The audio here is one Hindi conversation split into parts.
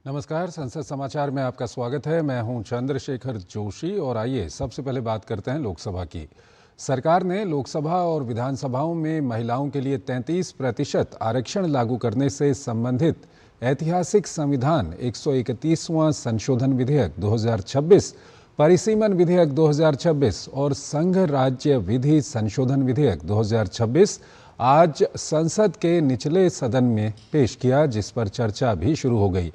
नमस्कार, संसद समाचार में आपका स्वागत है। मैं हूं चंद्रशेखर जोशी और आइए सबसे पहले बात करते हैं लोकसभा की। सरकार ने लोकसभा और विधानसभाओं में महिलाओं के लिए 33% आरक्षण लागू करने से संबंधित ऐतिहासिक संविधान 131वां संशोधन विधेयक 2026, परिसीमन विधेयक 2026 और संघ राज्य विधि संशोधन विधेयक 2026 आज संसद के निचले सदन में पेश किया, जिस पर चर्चा भी शुरू हो गई।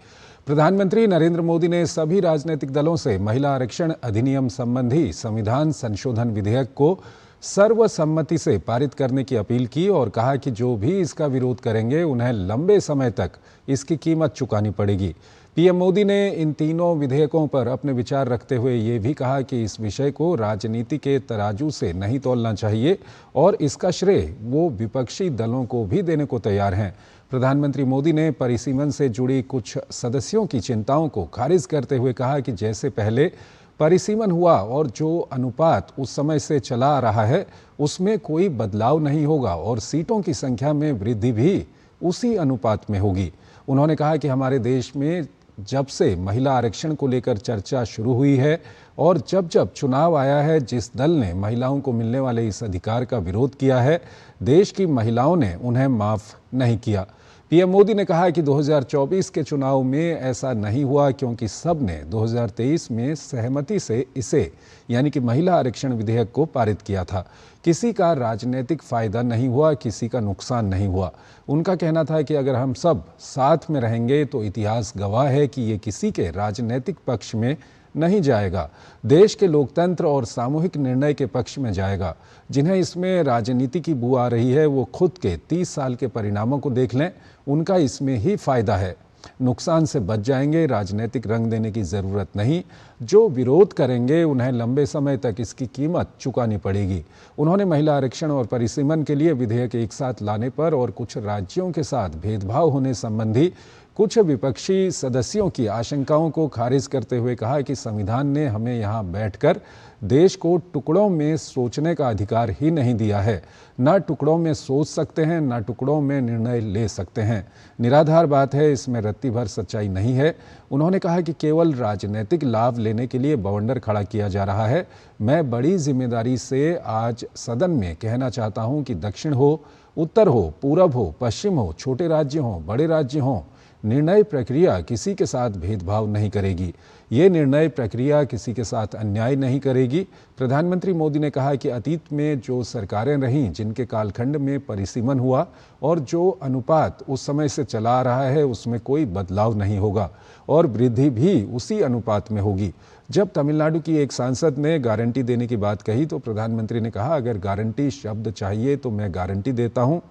प्रधानमंत्री नरेंद्र मोदी ने सभी राजनीतिक दलों से महिला आरक्षण अधिनियम संबंधी संविधान संशोधन विधेयक को सर्वसम्मति से पारित करने की अपील की और कहा कि जो भी इसका विरोध करेंगे उन्हें लंबे समय तक इसकी कीमत चुकानी पड़ेगी। पीएम मोदी ने इन तीनों विधेयकों पर अपने विचार रखते हुए ये भी कहा कि इस विषय को राजनीति के तराजू से नहीं तौलना चाहिए और इसका श्रेय वो विपक्षी दलों को भी देने को तैयार हैं। प्रधानमंत्री मोदी ने परिसीमन से जुड़ी कुछ सदस्यों की चिंताओं को खारिज करते हुए कहा कि जैसे पहले परिसीमन हुआ और जो अनुपात उस समय से चला आ रहा है उसमें कोई बदलाव नहीं होगा और सीटों की संख्या में वृद्धि भी उसी अनुपात में होगी। उन्होंने कहा कि हमारे देश में जब से महिला आरक्षण को लेकर चर्चा शुरू हुई है और जब जब चुनाव आया है, जिस दल ने महिलाओं को मिलने वाले इस अधिकार का विरोध किया है, देश की महिलाओं ने उन्हें माफ नहीं किया। पीएम मोदी ने कहा कि 2024 के चुनाव में ऐसा नहीं हुआ क्योंकि सब ने 2023 में सहमति से इसे यानी कि महिला आरक्षण विधेयक को पारित किया था। किसी का राजनीतिक फायदा नहीं हुआ, किसी का नुकसान नहीं हुआ। उनका कहना था कि अगर हम सब साथ में रहेंगे तो इतिहास गवाह है कि ये किसी के राजनीतिक पक्ष में नहीं जाएगा, देश के लोकतंत्र और सामूहिक निर्णय के पक्ष में जाएगा। जिन्हें इसमें राजनीति की बू आ रही है वो खुद के 30 साल के परिणामों को देख लें, उनका इसमें ही फायदा है। नुकसान से बच जाएंगे, राजनीतिक रंग देने की ज़रूरत नहीं। जो विरोध करेंगे उन्हें लंबे समय तक इसकी कीमत चुकानी पड़ेगी। उन्होंने महिला आरक्षण और परिसीमन के लिए विधेयक एक साथ लाने पर और कुछ राज्यों के साथ भेदभाव होने संबंधी कुछ विपक्षी सदस्यों की आशंकाओं को खारिज करते हुए कहा कि संविधान ने हमें यहाँ बैठकर देश को टुकड़ों में सोचने का अधिकार ही नहीं दिया है। न टुकड़ों में सोच सकते हैं, न टुकड़ों में निर्णय ले सकते हैं। निराधार बात है, इसमें रत्ती भर सच्चाई नहीं है। उन्होंने कहा कि केवल राजनीतिक लाभ लेने के लिए बवंडर खड़ा किया जा रहा है। मैं बड़ी जिम्मेदारी से आज सदन में कहना चाहता हूँ कि दक्षिण हो, उत्तर हो, पूरब हो, पश्चिम हो, छोटे राज्य हों, बड़े राज्य हों, निर्णय प्रक्रिया किसी के साथ भेदभाव नहीं करेगी। ये निर्णय प्रक्रिया किसी के साथ अन्याय नहीं करेगी। प्रधानमंत्री मोदी ने कहा कि अतीत में जो सरकारें रहीं जिनके कालखंड में परिसीमन हुआ और जो अनुपात उस समय से चला आ रहा है उसमें कोई बदलाव नहीं होगा और वृद्धि भी उसी अनुपात में होगी। जब तमिलनाडु की एक सांसद ने गारंटी देने की बात कही तो प्रधानमंत्री ने कहा, अगर गारंटी शब्द चाहिए तो मैं गारंटी देता हूँ,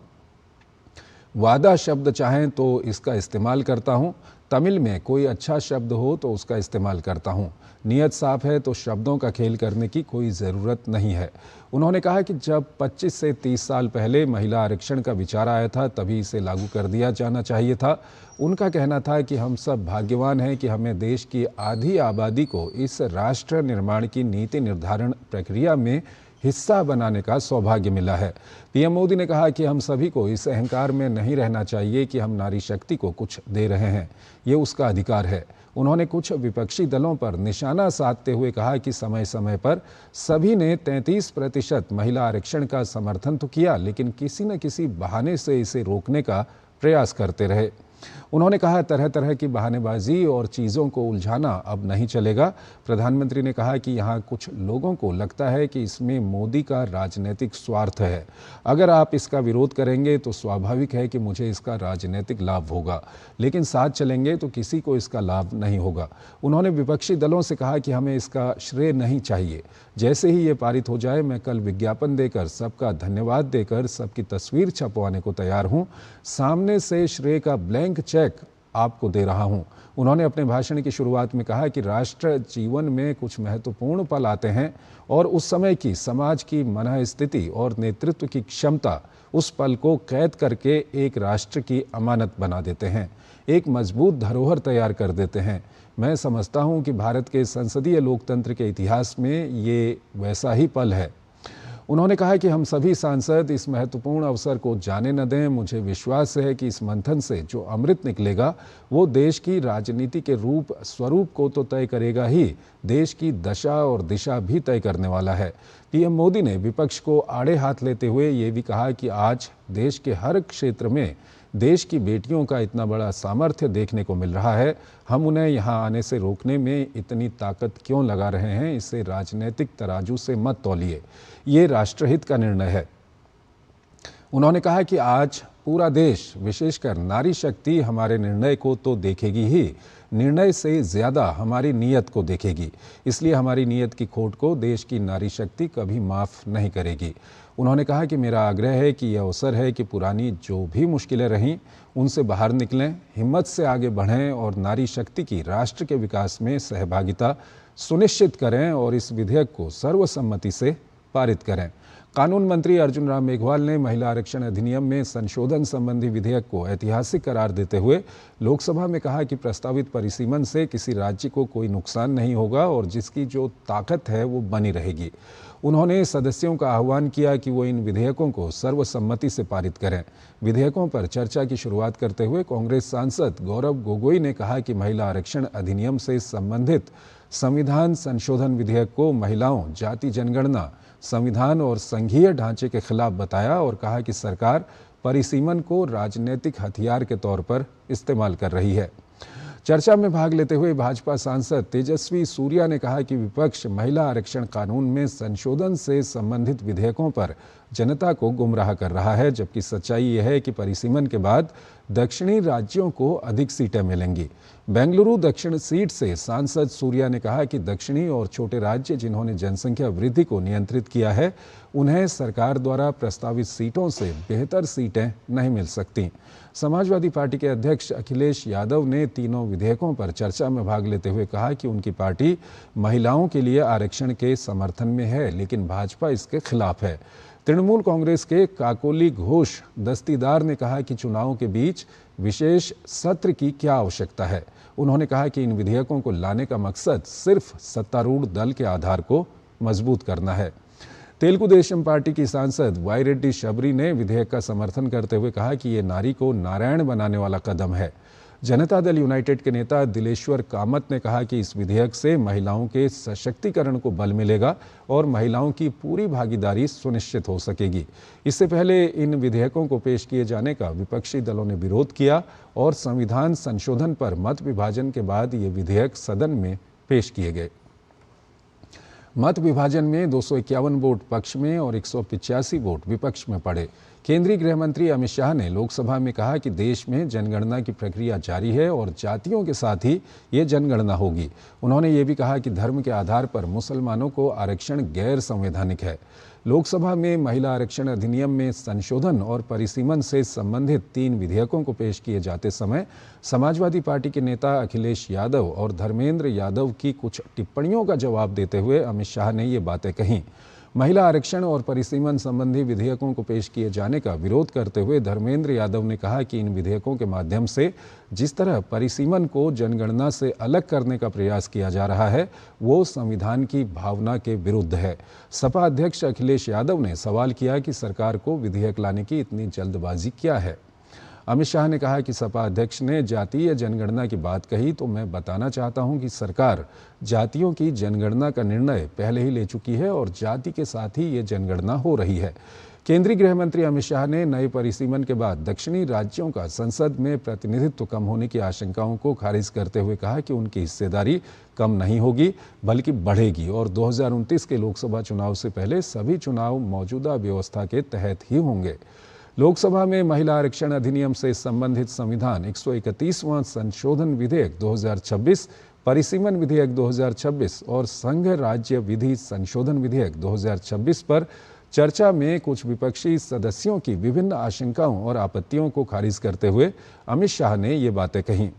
वादा शब्द चाहें तो इसका इस्तेमाल करता हूं, तमिल में कोई अच्छा शब्द हो तो उसका इस्तेमाल करता हूं। नीयत साफ है तो शब्दों का खेल करने की कोई ज़रूरत नहीं है। उन्होंने कहा कि जब 25 से 30 साल पहले महिला आरक्षण का विचार आया था तभी इसे लागू कर दिया जाना चाहिए था। उनका कहना था कि हम सब भाग्यवान हैं कि हमें देश की आधी आबादी को इस राष्ट्र निर्माण की नीति निर्धारण प्रक्रिया में हिस्सा बनाने का सौभाग्य मिला है। पीएम मोदी ने कहा कि हम सभी को इस अहंकार में नहीं रहना चाहिए कि हम नारी शक्ति को कुछ दे रहे हैं, ये उसका अधिकार है। उन्होंने कुछ विपक्षी दलों पर निशाना साधते हुए कहा कि समय समय पर सभी ने 33% महिला आरक्षण का समर्थन तो किया, लेकिन किसी न किसी बहाने से इसे रोकने का प्रयास करते रहे। उन्होंने कहा, तरह तरह की बहानेबाजी और चीज़ों को उलझाना अब नहीं चलेगा। प्रधानमंत्री ने कहा कि यहाँ कुछ लोगों को लगता है कि इसमें मोदी का राजनीतिक स्वार्थ है। अगर आप इसका विरोध करेंगे तो स्वाभाविक है कि मुझे इसका राजनीतिक लाभ होगा, लेकिन साथ चलेंगे तो किसी को इसका लाभ नहीं होगा। उन्होंने विपक्षी दलों से कहा कि हमें इसका श्रेय नहीं चाहिए। जैसे ही ये पारित हो जाए मैं कल विज्ञापन देकर, सबका धन्यवाद देकर सबकी तस्वीर छपवाने को तैयार हूँ। सामने से श्रेय का ब्लैंक चेक आपको दे रहा हूं। उन्होंने अपने भाषण की शुरुआत में कहा कि राष्ट्र जीवन में कुछ महत्वपूर्ण पल आते हैं और उस समय की समाज की मनःस्थिति और नेतृत्व की क्षमता उस पल को कैद करके एक राष्ट्र की अमानत बना देते हैं, एक मजबूत धरोहर तैयार कर देते हैं। मैं समझता हूं कि भारत के संसदीय लोकतंत्र के इतिहास में ये वैसा ही पल है। उन्होंने कहा कि हम सभी सांसद इस महत्वपूर्ण अवसर को जाने न दें। मुझे विश्वास है कि इस मंथन से जो अमृत निकलेगा वो देश की राजनीति के स्वरूप को तो तय करेगा ही, देश की दशा और दिशा भी तय करने वाला है। पीएम मोदी ने विपक्ष को आड़े हाथ लेते हुए ये भी कहा कि आज देश के हर क्षेत्र में देश की बेटियों का इतना बड़ा सामर्थ्य देखने को मिल रहा है। हम उन्हें यहाँ आने से रोकने में इतनी ताकत क्यों लगा रहे हैं, इसे राजनीतिक तराजू से मत तौलिए, ये राष्ट्रहित का निर्णय है। उन्होंने कहा कि आज पूरा देश, विशेषकर नारी शक्ति, हमारे निर्णय को तो देखेगी ही, निर्णय से ज़्यादा हमारी नीयत को देखेगी। इसलिए हमारी नीयत की खोट को देश की नारी शक्ति कभी माफ़ नहीं करेगी। उन्होंने कहा कि मेरा आग्रह है कि यह अवसर है कि पुरानी जो भी मुश्किलें रहीं उनसे बाहर निकलें, हिम्मत से आगे बढ़ें और नारी शक्ति की राष्ट्र के विकास में सहभागिता सुनिश्चित करें और इस विधेयक को सर्वसम्मति से पारित करें। कानून मंत्री अर्जुन राम मेघवाल ने महिला आरक्षण अधिनियम में संशोधन संबंधी विधेयक को ऐतिहासिक करार देते हुए लोकसभा में कहा कि प्रस्तावित परिसीमन से किसी राज्य को कोई नुकसान नहीं होगा और जिसकी जो ताकत है वो बनी रहेगी। उन्होंने सदस्यों का आह्वान किया कि वो इन विधेयकों को सर्वसम्मति से पारित करें। विधेयकों पर चर्चा की शुरुआत करते हुए कांग्रेस सांसद गौरव गोगोई ने कहा कि महिला आरक्षण अधिनियम से संबंधित संविधान संशोधन विधेयक को महिलाओं, जाति जनगणना, संविधान और संघीय ढांचे के खिलाफ बताया और कहा कि सरकार परिसीमन को राजनीतिक हथियार के तौर पर इस्तेमाल कर रही है। चर्चा में भाग लेते हुए भाजपा सांसद तेजस्वी सूर्या ने कहा कि विपक्ष महिला आरक्षण कानून में संशोधन से संबंधित विधेयकों पर जनता को गुमराह कर रहा है, जबकि सच्चाई यह है कि परिसीमन के बाद दक्षिणी राज्यों को अधिक सीटें मिलेंगी। बेंगलुरु दक्षिण सीट से सांसद सूर्या ने कहा कि दक्षिणी और छोटे राज्य जिन्होंने जनसंख्या वृद्धि को नियंत्रित किया है, उन्हें सरकार द्वारा प्रस्तावित सीटों से बेहतर सीटें नहीं मिल सकती। समाजवादी पार्टी के अध्यक्ष अखिलेश यादव ने तीनों विधेयकों पर चर्चा में भाग लेते हुए कहा कि उनकी पार्टी महिलाओं के लिए आरक्षण के समर्थन में है, लेकिन भाजपा इसके खिलाफ है। तृणमूल कांग्रेस के काकोली घोष दस्तीदार ने कहा कि चुनावों के बीच विशेष सत्र की क्या आवश्यकता है। उन्होंने कहा कि इन विधेयकों को लाने का मकसद सिर्फ सत्तारूढ़ दल के आधार को मजबूत करना है। तेलुगु देशम पार्टी की सांसद वाई रेड्डी शबरी ने विधेयक का समर्थन करते हुए कहा कि ये नारी को नारायण बनाने वाला कदम है। जनता दल यूनाइटेड के नेता दिलेश्वर कामत ने कहा कि इस विधेयक से महिलाओं के सशक्तिकरण को बल मिलेगा और महिलाओं की पूरी भागीदारी सुनिश्चित हो सकेगी। इससे पहले इन विधेयकों को पेश किए जाने का विपक्षी दलों ने विरोध किया और संविधान संशोधन पर मत विभाजन के बाद ये विधेयक सदन में पेश किए गए। मत विभाजन में 251 वोट पक्ष में और 185 वोट विपक्ष में पड़े। केंद्रीय गृह मंत्री अमित शाह ने लोकसभा में कहा कि देश में जनगणना की प्रक्रिया जारी है और जातियों के साथ ही ये जनगणना होगी। उन्होंने ये भी कहा कि धर्म के आधार पर मुसलमानों को आरक्षण गैर संवैधानिक है। लोकसभा में महिला आरक्षण अधिनियम में संशोधन और परिसीमन से संबंधित 3 विधेयकों को पेश किए जाते समय समाजवादी पार्टी के नेता अखिलेश यादव और धर्मेंद्र यादव की कुछ टिप्पणियों का जवाब देते हुए अमित शाह ने ये बातें कहीं। महिला आरक्षण और परिसीमन संबंधी विधेयकों को पेश किए जाने का विरोध करते हुए धर्मेंद्र यादव ने कहा कि इन विधेयकों के माध्यम से जिस तरह परिसीमन को जनगणना से अलग करने का प्रयास किया जा रहा है, वो संविधान की भावना के विरुद्ध है। सपा अध्यक्ष अखिलेश यादव ने सवाल किया कि सरकार को विधेयक लाने की इतनी जल्दबाजी क्या है। अमित शाह ने कहा कि सपा अध्यक्ष ने जातीय जनगणना की बात कही तो मैं बताना चाहता हूं कि सरकार जातियों की जनगणना का निर्णय पहले ही ले चुकी है और जाति के साथ ही ये जनगणना हो रही है। केंद्रीय गृह मंत्री अमित शाह ने नए परिसीमन के बाद दक्षिणी राज्यों का संसद में प्रतिनिधित्व कम होने की आशंकाओं को खारिज करते हुए कहा कि उनकी हिस्सेदारी कम नहीं होगी बल्कि बढ़ेगी और 2029 के लोकसभा चुनाव से पहले सभी चुनाव मौजूदा व्यवस्था के तहत ही होंगे। लोकसभा में महिला आरक्षण अधिनियम से संबंधित संविधान 131वां संशोधन विधेयक 2026, परिसीमन विधेयक 2026 और संघ राज्य विधि संशोधन विधेयक 2026 पर चर्चा में कुछ विपक्षी सदस्यों की विभिन्न आशंकाओं और आपत्तियों को खारिज करते हुए अमित शाह ने ये बातें कहीं।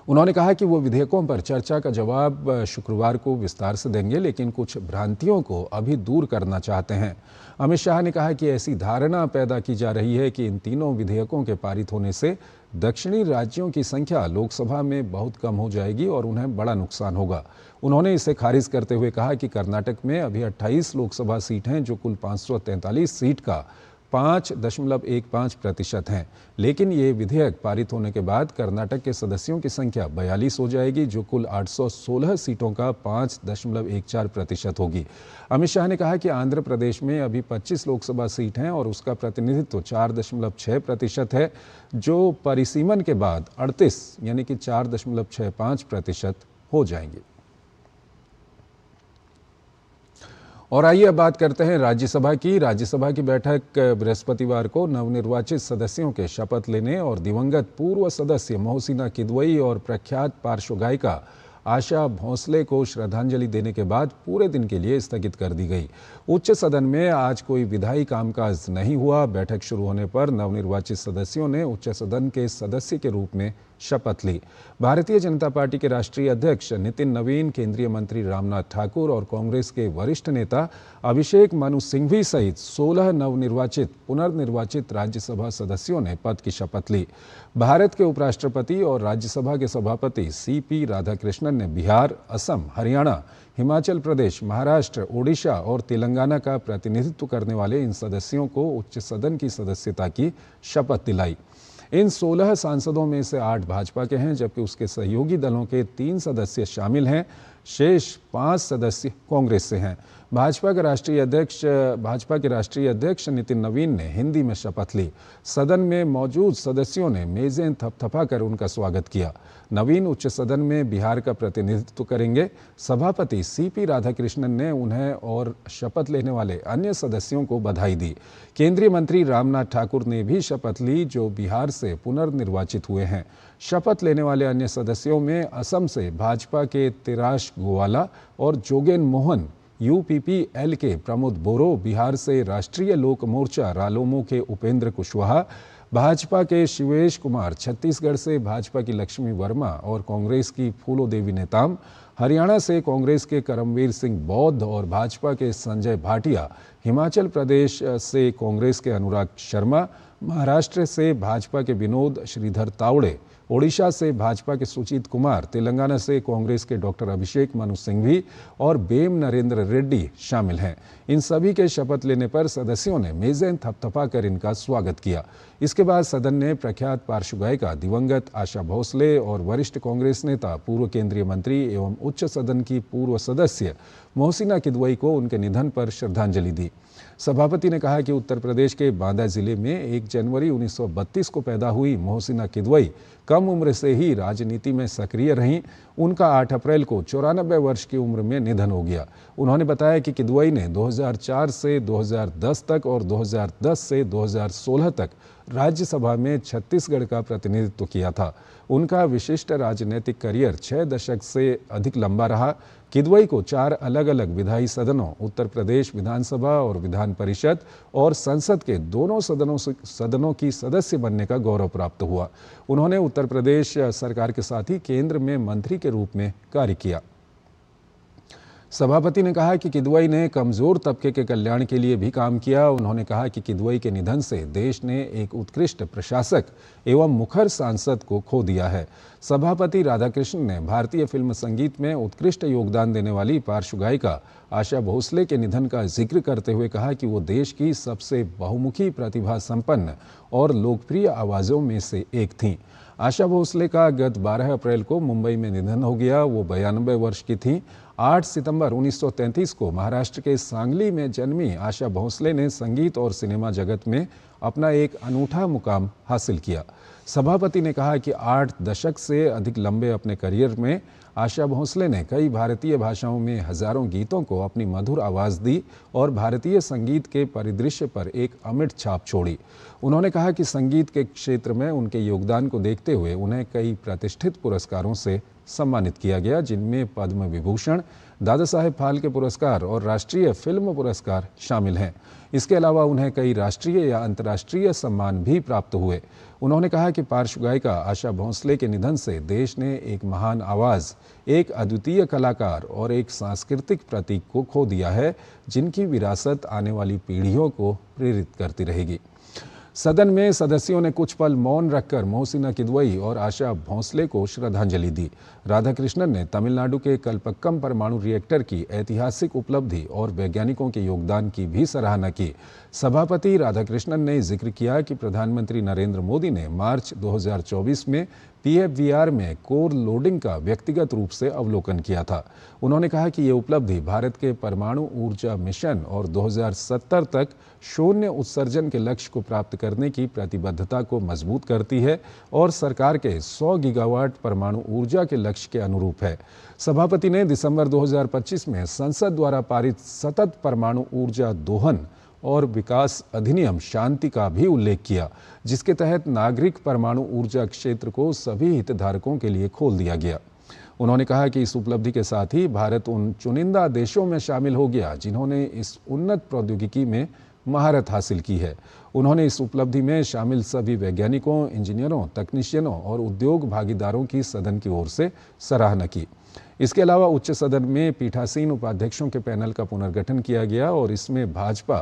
उन्होंने कहा कि वो विधेयकों पर चर्चा का जवाब शुक्रवार को विस्तार से देंगे, लेकिन कुछ भ्रांतियों को अभी दूर करना चाहते हैं। अमित शाह ने कहा कि ऐसी धारणा पैदा की जा रही है कि इन तीनों विधेयकों के पारित होने से दक्षिणी राज्यों की संख्या लोकसभा में बहुत कम हो जाएगी और उन्हें बड़ा नुकसान होगा। उन्होंने इसे खारिज करते हुए कहा कि कर्नाटक में अभी 28 लोकसभा सीट हैं जो कुल 543 सीट का 5.15% हैं, लेकिन ये विधेयक पारित होने के बाद कर्नाटक के सदस्यों की संख्या 42 हो जाएगी जो कुल 816 सीटों का 5.14% होगी। अमित शाह ने कहा कि आंध्र प्रदेश में अभी 25 लोकसभा सीट हैं और उसका प्रतिनिधित्व 4.6% है, जो परिसीमन के बाद 38 यानी कि 4.65% हो जाएंगे। और आइए अब बात करते हैं राज्यसभा की बैठक बृहस्पतिवार को नवनिर्वाचित सदस्यों के शपथ लेने और दिवंगत पूर्व सदस्य मोहसिना किदवई और प्रख्यात पार्श्व गायिका आशा भोसले को श्रद्धांजलि देने के बाद पूरे दिन के लिए स्थगित कर दी गई। उच्च सदन में आज कोई विधायी कामकाज नहीं हुआ। बैठक शुरू होने पर नवनिर्वाचित सदस्यों ने उच्च सदन के सदस्य के रूप में शपथ ली। भारतीय जनता पार्टी के राष्ट्रीय अध्यक्ष नितिन नवीन, केंद्रीय मंत्री रामनाथ ठाकुर और कांग्रेस के वरिष्ठ नेता अभिषेक मनु सिंघवी सहित 16 नवनिर्वाचित पुनर्निर्वाचित राज्यसभा सदस्यों ने पद की शपथ ली। भारत के उपराष्ट्रपति और राज्यसभा के सभापति सीपी राधाकृष्णन ने बिहार, असम, हरियाणा, हिमाचल प्रदेश, महाराष्ट्र, ओडिशा और तेलंगाना का प्रतिनिधित्व करने वाले इन सदस्यों को उच्च सदन की सदस्यता की शपथ दिलाई। इन 16 सांसदों में से 8 भाजपा के हैं, जबकि उसके सहयोगी दलों के 3 सदस्य शामिल हैं। शेष 5 सदस्य कांग्रेस से हैं। भाजपा के राष्ट्रीय अध्यक्ष नितिन नवीन ने हिंदी में शपथ ली। सदन में मौजूद सदस्यों ने मेजें थपथपाकर उनका स्वागत किया। नवीन उच्च सदन में बिहार का प्रतिनिधित्व करेंगे। सभापति सीपी राधाकृष्णन ने उन्हें और शपथ लेने वाले अन्य सदस्यों को बधाई दी। केंद्रीय मंत्री रामनाथ ठाकुर ने भी शपथ ली, जो बिहार से पुनर्निर्वाचित हुए हैं। शपथ लेने वाले अन्य सदस्यों में असम से भाजपा के तिराश गोवाला और जोगेन मोहन, यूपीपीएल के प्रमोद बोरो, बिहार से राष्ट्रीय लोक मोर्चा रालोमो के उपेंद्र कुशवाहा, भाजपा के शिवेश कुमार, छत्तीसगढ़ से भाजपा की लक्ष्मी वर्मा और कांग्रेस की फूलो देवी नेताम, हरियाणा से कांग्रेस के करमवीर सिंह बौद्ध और भाजपा के संजय भाटिया, हिमाचल प्रदेश से कांग्रेस के अनुराग शर्मा, महाराष्ट्र से भाजपा के विनोद श्रीधर तावड़े, ओडिशा से भाजपा के सुजीत कुमार, तेलंगाना से कांग्रेस के डॉक्टर अभिषेक मनु सिंघवी और बेम नरेंद्र रेड्डी शामिल हैं। इन सभी के शपथ लेने पर सदस्यों ने मेजें थपथपाकर इनका स्वागत किया। इसके बाद सदन ने प्रख्यात पार्श्व गायिका दिवंगत आशा भोसले और वरिष्ठ कांग्रेस नेता, पूर्व केंद्रीय मंत्री एवं उच्च सदन की पूर्व सदस्य मोहसिना किदवई को उनके निधन पर श्रद्धांजलि दी। सभापति ने कहा कि उत्तर प्रदेश के बांदा जिले में 1 जनवरी 1932 को पैदा हुई मोहसिना किदवई कम उम्र से ही राजनीति में सक्रिय रहीं। उनका 8 अप्रैल को 94 वर्ष की उम्र में निधन हो गया। उन्होंने बताया कि किदवई ने 2004 से 2010 तक और 2010 से 2016 तक राज्यसभा में छत्तीसगढ़ का प्रतिनिधित्व किया था। उनका विशिष्ट राजनीतिक करियर 6 दशक से अधिक लंबा रहा। किदवई को 4 अलग अलग विधायी सदनों, उत्तर प्रदेश विधानसभा और विधान परिषद और संसद के दोनों सदनों की सदस्य बनने का गौरव प्राप्त हुआ। उन्होंने उत्तर प्रदेश सरकार के साथ ही केंद्र में मंत्री के रूप में कार्य किया। सभापति ने कहा कि किदवई ने कमजोर तबके के कल्याण के लिए भी काम किया। उन्होंने कहा कि किदवई के निधन से देश ने एक उत्कृष्ट प्रशासक एवं मुखर सांसद को खो दिया है। सभापति राधाकृष्णन ने भारतीय फिल्म संगीत में उत्कृष्ट योगदान देने वाली पार्श्व गायिका आशा भोसले के निधन का जिक्र करते हुए कहा कि वो देश की सबसे बहुमुखी, प्रतिभा संपन्न और लोकप्रिय आवाज़ों में से एक थीं। आशा भोसले का गत 12 अप्रैल को मुंबई में निधन हो गया। वो 92 वर्ष की थीं। 8 सितंबर 1933 को महाराष्ट्र के सांगली में जन्मी आशा भोसले ने संगीत और सिनेमा जगत में अपना एक अनूठा मुकाम हासिल किया। सभापति ने कहा कि 8 दशक से अधिक लंबे अपने करियर में आशा भोसले ने कई भारतीय भाषाओं में हजारों गीतों को अपनी मधुर आवाज़ दी और भारतीय संगीत के परिदृश्य पर एक अमिट छाप छोड़ी। उन्होंने कहा कि संगीत के क्षेत्र में उनके योगदान को देखते हुए उन्हें कई प्रतिष्ठित पुरस्कारों से सम्मानित किया गया, जिनमें पद्म विभूषण, दादा साहेब फाल्के पुरस्कार और राष्ट्रीय फिल्म पुरस्कार शामिल हैं। इसके अलावा उन्हें कई राष्ट्रीय या अंतर्राष्ट्रीय सम्मान भी प्राप्त हुए। उन्होंने कहा कि पार्श्व गायिका आशा भोसले के निधन से देश ने एक महान आवाज़, एक अद्वितीय कलाकार और एक सांस्कृतिक प्रतीक को खो दिया है, जिनकी विरासत आने वाली पीढ़ियों को प्रेरित करती रहेगी। सदन में सदस्यों ने कुछ पल मौन रखकर मोहसिना किदवई और आशा भोंसले को श्रद्धांजलि दी। राधाकृष्णन ने तमिलनाडु के कल्पक्कम परमाणु रिएक्टर की ऐतिहासिक उपलब्धि और वैज्ञानिकों के योगदान की भी सराहना की। सभापति राधाकृष्णन ने जिक्र किया कि प्रधानमंत्री नरेंद्र मोदी ने मार्च 2024 में पीएफवीआर में कोर लोडिंग का व्यक्तिगत रूप से अवलोकन किया था। उन्होंने कहा कि ये उपलब्धि भारत के परमाणु ऊर्जा मिशन और 2070 तक शून्य उत्सर्जन के लक्ष्य को प्राप्त करने की प्रतिबद्धता को मजबूत करती है और सरकार के 100 गीगावाट परमाणु ऊर्जा के लक्ष्य के अनुरूप है। सभापति ने दिसंबर 2025 में संसद द्वारा पारित सतत परमाणु ऊर्जा दोहन और विकास अधिनियम शांति का भी उल्लेख किया, जिसके तहत नागरिक परमाणु ऊर्जा क्षेत्र को सभी हितधारकों के लिए खोल दिया गया। उन्होंने कहा कि इस उपलब्धि के साथ ही भारत उन चुनिंदा देशों में शामिल हो गया जिन्होंने इस उन्नत प्रौद्योगिकी में महारत हासिल की है। उन्होंने इस उपलब्धि में शामिल सभी वैज्ञानिकों, इंजीनियरों, तकनीशियनों और उद्योग भागीदारों की सदन की ओर से सराहना की। इसके अलावा उच्च सदन में पीठासीन उपाध्यक्षों के पैनल का पुनर्गठन किया गया और इसमें भाजपा,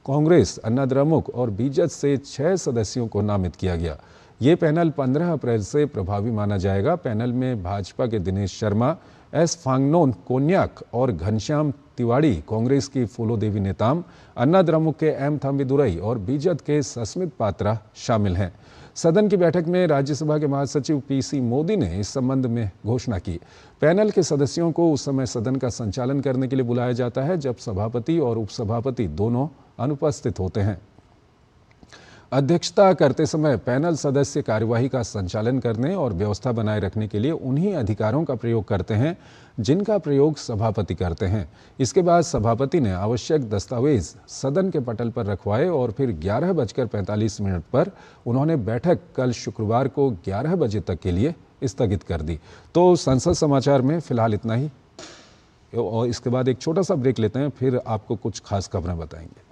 कांग्रेस, अन्ना द्रमुक और बीजेड से 6 सदस्यों को नामित किया गया। ये पैनल 15 अप्रैल से प्रभावी माना जाएगा। पैनल में भाजपा के दिनेश शर्मा, एस फांगनोन कोन्याक और घनश्याम तिवाड़ी, कांग्रेस की फूलो देवी नेताम, अन्ना द्रमुक के एम थंबिदुरई और बीजेड के सस्मित पात्रा शामिल हैं। सदन की बैठक में राज्यसभा के महासचिव पीसी मोदी ने इस संबंध में घोषणा की। पैनल के सदस्यों को उस समय सदन का संचालन करने के लिए बुलाया जाता है जब सभापति और उपसभापति दोनों अनुपस्थित होते हैं। अध्यक्षता करते समय पैनल सदस्य कार्यवाही का संचालन करने और व्यवस्था बनाए रखने के लिए उन्हीं अधिकारों का प्रयोग करते हैं जिनका प्रयोग सभापति करते हैं। इसके बाद सभापति ने आवश्यक दस्तावेज सदन के पटल पर रखवाए और फिर 11:45 पर उन्होंने बैठक कल शुक्रवार को 11 बजे तक के लिए स्थगित कर दी। तो संसद समाचार में फिलहाल इतना ही और इसके बाद एक छोटा सा ब्रेक लेते हैं, फिर आपको कुछ खास खबरें बताएंगे।